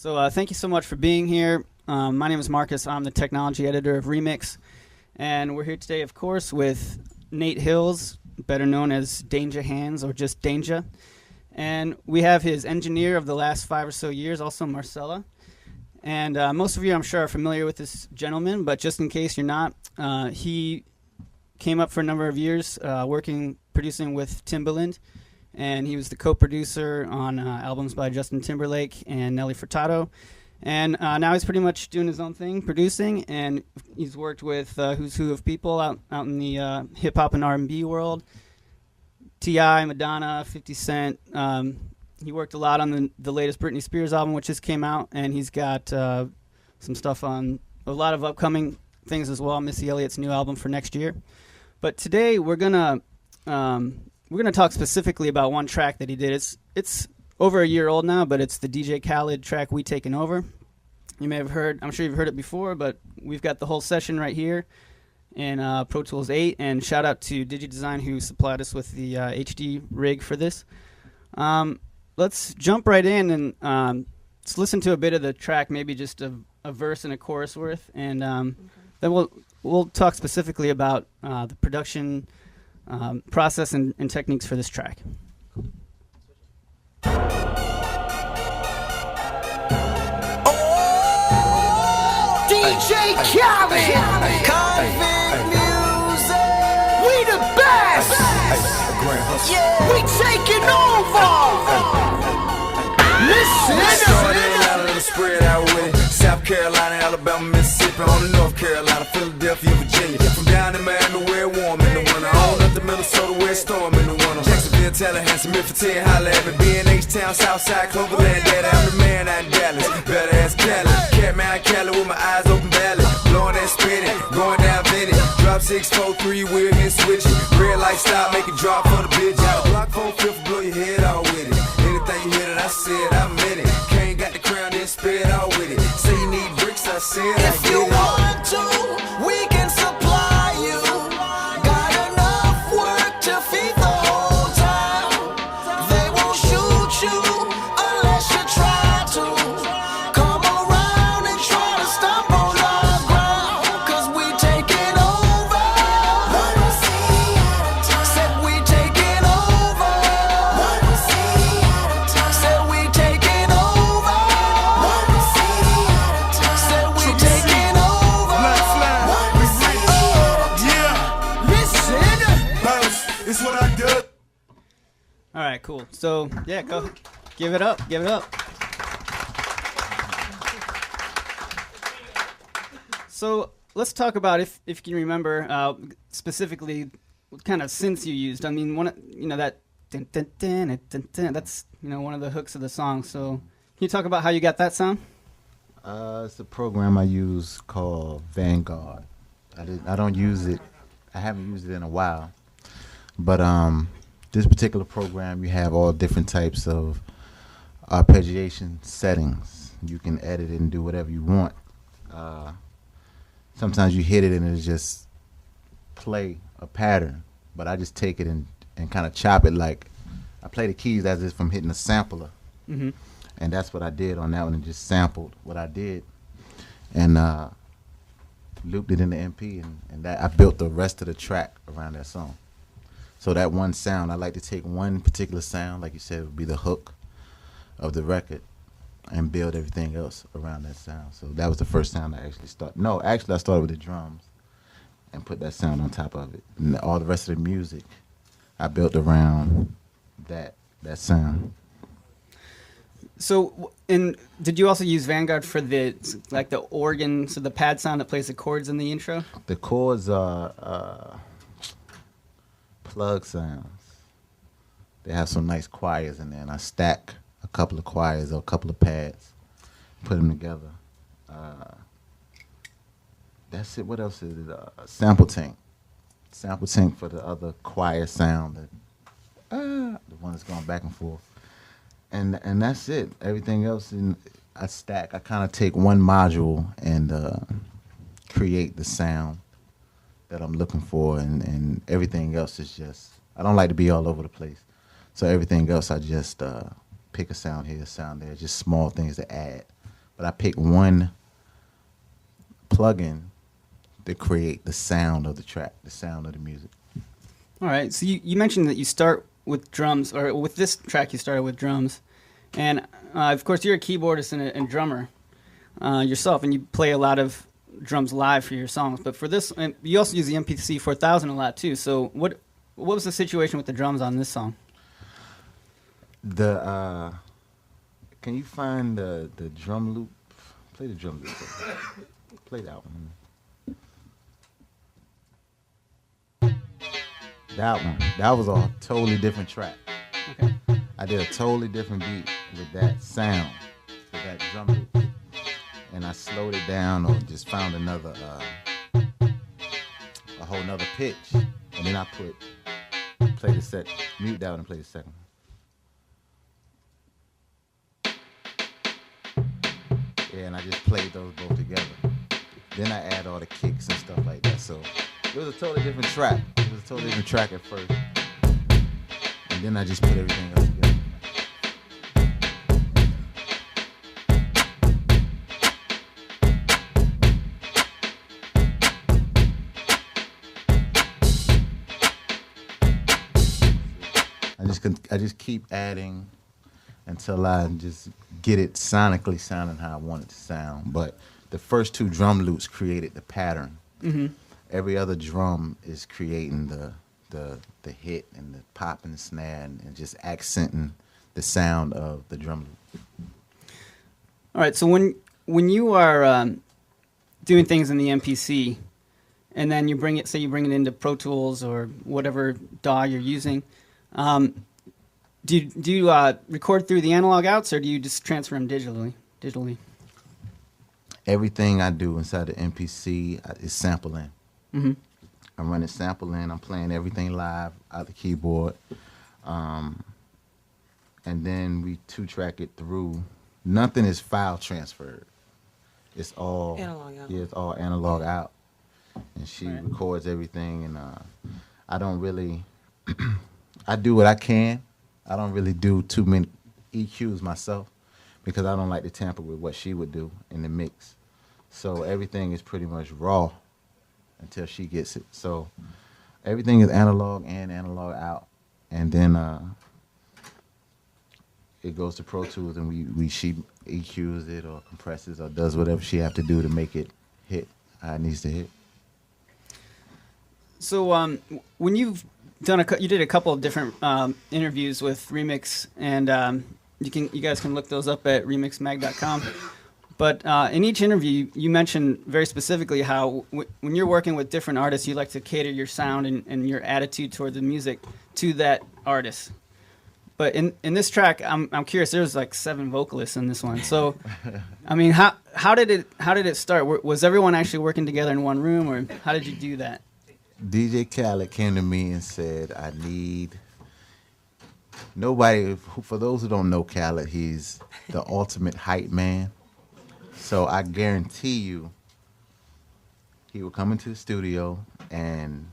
Thank you so much for being here. My name is Marcus. I'm the technology editor of Remix. And we're here today, of course, with Nate Hills, better known as Danja Hands or just Danja. And we have his engineer of the last 5 or so years, also Marcella. And most of you, I'm sure, are familiar with this gentleman, but just in case you're not, he came up for a number of years producing with Timbaland. And he was the co-producer on albums by Justin Timberlake and Nelly Furtado. And now he's pretty much doing his own thing, producing, and he's worked with who's who of people out in the hip-hop and R&B world. T.I., Madonna, 50 Cent. He worked a lot on the latest Britney Spears album, which just came out, and he's got some stuff on a lot of upcoming things as well, Missy Elliott's new album for next year. But today we're gonna talk specifically about one track that he did. It's over a year old now, but it's the DJ Khaled track, We Takin' Over. You may have heard, I'm sure you've heard it before, but we've got the whole session right here in Pro Tools 8, and shout out to DigiDesign who supplied us with the HD rig for this. Let's jump right in and let's listen to a bit of the track, maybe just a verse and a chorus worth, and then we'll talk specifically about the production process and techniques for this track. DJ Khaled, Convict Music, we the best, we taking over. Listen, spread out with it. South Carolina, Alabama, Mississippi, on to North Carolina, Philadelphia, Virginia. From down in Miami, where it's warm in the winter, on up to Minnesota, where it's storm in the winter. Jacksonville, Tallahassee, Memphis, 10, holla at me. B&H Town, Southside, Cloverland, Daddy, I'm the man out in Dallas. Better ask Cali, Catman Cali with my eyes open valley. Blowing and spinning, going down Vinny. Drop 6, 4, 3, wheel and switch it. Red light stop, make it drop for the bitch. Out block 4, 5th, blow your head all with it. Anything you hear that I said, I meant it. Can't got the crown, then spit all with it. Say you need bricks, I said I if you want to, we can supply you. Got enough work to feed the whole town. They won't shoot you unless you try to. Come around and try to stomp on our ground, 'cause we taking over. Said we taking over. Said we taking over. Said we taking over. Listen, bounce, it's what I do. All right, cool. So, yeah, go. Give it up. So, let's talk about, if you can remember, specifically what kind of synths you used. I mean, that dun, dun, dun, dun, dun, that's, one of the hooks of the song. So, can you talk about how you got that sound? It's a program I use called Vanguard. I don't use it. I haven't used it in a while. But this particular program, you have all different types of arpeggiation settings. You can edit it and do whatever you want. Sometimes you hit it and it just play a pattern. But I just take it and kind of chop it like I play the keys as if I'm hitting a sampler. Mm-hmm. And that's what I did on that one, and just sampled what I did and looped it in the MP, and that I built the rest of the track around that song. So that one sound, I like to take one particular sound, like you said, would be the hook of the record, and build everything else around that sound. So that was the first sound I actually started. No, actually I started with the drums and put that sound on top of it. And all the rest of the music I built around that sound. So, did you also use Vanguard for the organ, so the pad sound that plays the chords in the intro? The chords are plug sounds. They have some nice choirs in there, and I stack a couple of choirs or a couple of pads, put them together. That's it. What else is it? Sample tank for the other choir sound, the one that's going back and forth. And that's it. Everything else I stack. I kind of take one module and create the sound that I'm looking for, and everything else is just, I don't like to be all over the place. So everything else I just pick a sound here, a sound there, just small things to add but I picked one plugin to create the sound of the track, the sound of the music. All right. So you mentioned that you start with drums, or with this track you started with drums. And, of course, you're a keyboardist and drummer yourself, and you play a lot of drums live for your songs. But for this, and you also use the MPC 4000 a lot, too. So what was the situation with the drums on this song? Can you find the drum loop? Play the drum loop. Play that one. That one. That was a totally different track. Okay. I did a totally different beat with that sound, with that drum loop. And I slowed it down or just found another, a whole nother pitch. And then I play the second, mute that one and play the second one. Yeah, and I just played those both together. Then I add all the kicks and stuff like that. So it was a totally different track. It was a totally different track at first. And then I just put everything else together. I just keep adding until I just get it sonically sounding how I want it to sound. But the first two drum loops created the pattern. Mm-hmm. Every other drum is creating the hit and the pop and the snare and just accenting the sound of the drum loop. All right. So when you are doing things in the MPC, and then you bring it into Pro Tools or whatever DAW you're using, do you record through the analog outs, or do you just transfer them digitally? Everything I do inside the MPC is sampling. Mm-hmm. I'm running sampling. I'm playing everything live out the keyboard. And then we 2-track it through. Nothing is file transferred. It's all analog out. Yeah, it's all analog out. And she records everything. And I don't really, I do what I can. I don't really do too many EQs myself because I don't like to tamper with what she would do in the mix. So everything is pretty much raw until she gets it. So everything is analog in, analog out. And then it goes to Pro Tools and she EQs it or compresses or does whatever she have to do to make it hit how it needs to hit. So when you've you did a couple of different interviews with Remix, and you guys can look those up at remixmag.com. But in each interview, you mentioned very specifically how when you're working with different artists, you like to cater your sound and your attitude toward the music to that artist. But in this track, I'm curious. There's like 7 vocalists in this one. So, I mean, how did it start? Was everyone actually working together in one room, or how did you do that? DJ Khaled came to me and said, I need nobody. For those who don't know Khaled, he's the ultimate hype man. So I guarantee you he will come into the studio and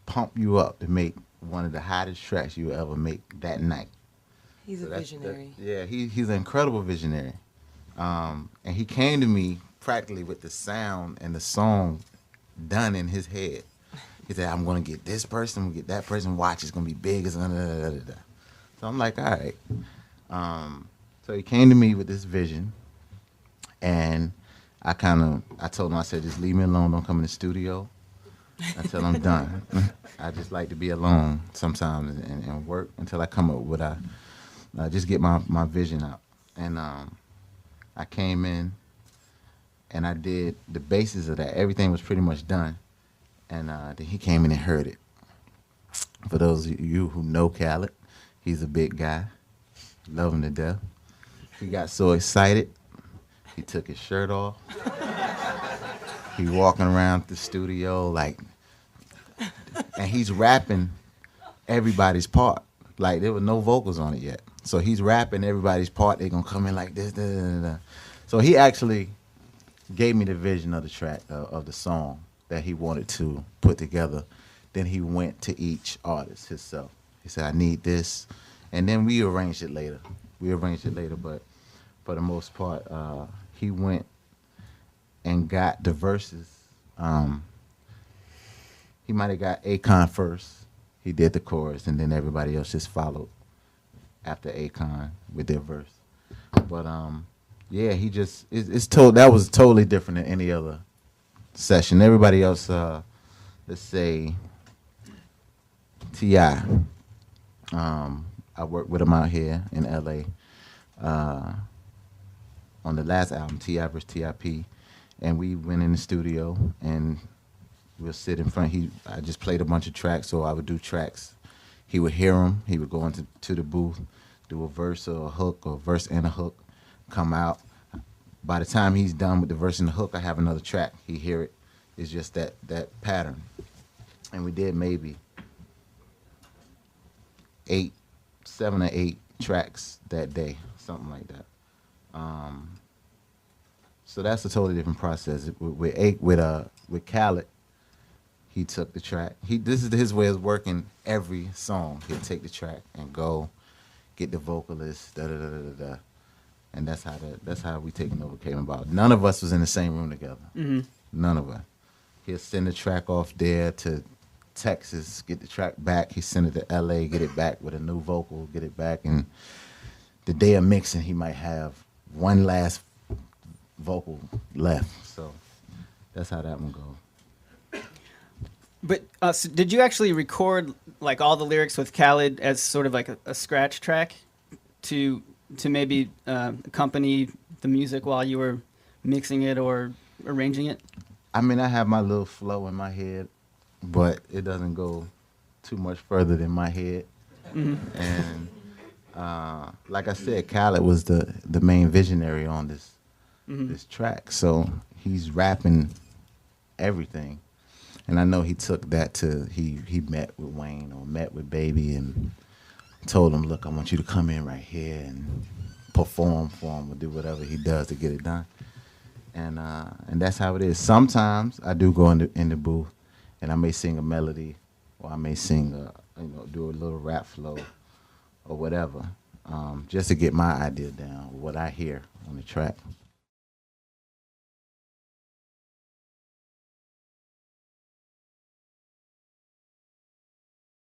pump you up to make one of the hottest tracks you will ever make that night. He's a visionary. He's an incredible visionary. And he came to me practically with the sound and the song done in his head. He said, I'm going to get this person, I'm going to get that person, watch, it's going to be big. It's gonna da. So I'm like, all right. So he came to me with this vision, and I told him, I said, just leave me alone, don't come in the studio until I'm done. I just like to be alone sometimes and work until I come up with just get my vision out. And I came in, and I did the basis of that. Everything was pretty much done. And then he came in and heard it. For those of you who know Khaled, he's a big guy. Love him to death. He got so excited, he took his shirt off. He walking around the studio and he's rapping everybody's part. Like there were no vocals on it yet. So he's rapping everybody's part. They're going to come in like this, da, da, da. So he actually gave me the vision of the track, of the song that he wanted to put together. Then he went to each artist himself. He said, I need this. And then we arranged it later. But for the most part. He went and got the verses. He might have got Akon first. He did the chorus, and then everybody else just followed after Akon with their verse. But yeah, he just that was totally different than any other session. Everybody else, let's say T.I. I worked with him out here in L.A. On the last album, T.I. vs. T.I.P., and we went in the studio and we'll sit in front. I just played a bunch of tracks, so I would do tracks. He would hear them. He would go into the booth, do a verse or a hook, or a verse and a hook, come out. By the time he's done with the verse and the hook, I have another track. He hear it. It's just that pattern. And we did maybe 7 or 8 tracks that day, something like that. So that's a totally different process. With Khaled, he took the track. This is his way of working every song. He'll take the track and go get the vocalist, da da da da da, and that's how we Taking Over came about. None of us was in the same room together. Mm-hmm. None of us. He'll send the track off there to Texas, get the track back. He send it to L.A., get it back with a new vocal, get it back, and the day of mixing, he might have one last vocal left. So that's how that one goes. But so did you actually record like all the lyrics with Khaled as sort of like a scratch track to maybe accompany the music while you were mixing it or arranging it? I mean, I have my little flow in my head, but it doesn't go too much further than my head. Mm-hmm. And like I said, Khaled was the main visionary on this track. So he's rapping everything. And I know he took that he met with Wayne or met with Baby and told him, look, I want you to come in right here and perform for him or do whatever he does to get it done. And that's how it is. Sometimes I do go in the booth and I may sing a melody or I may sing do a little rap flow or whatever, just to get my idea down, what I hear on the track.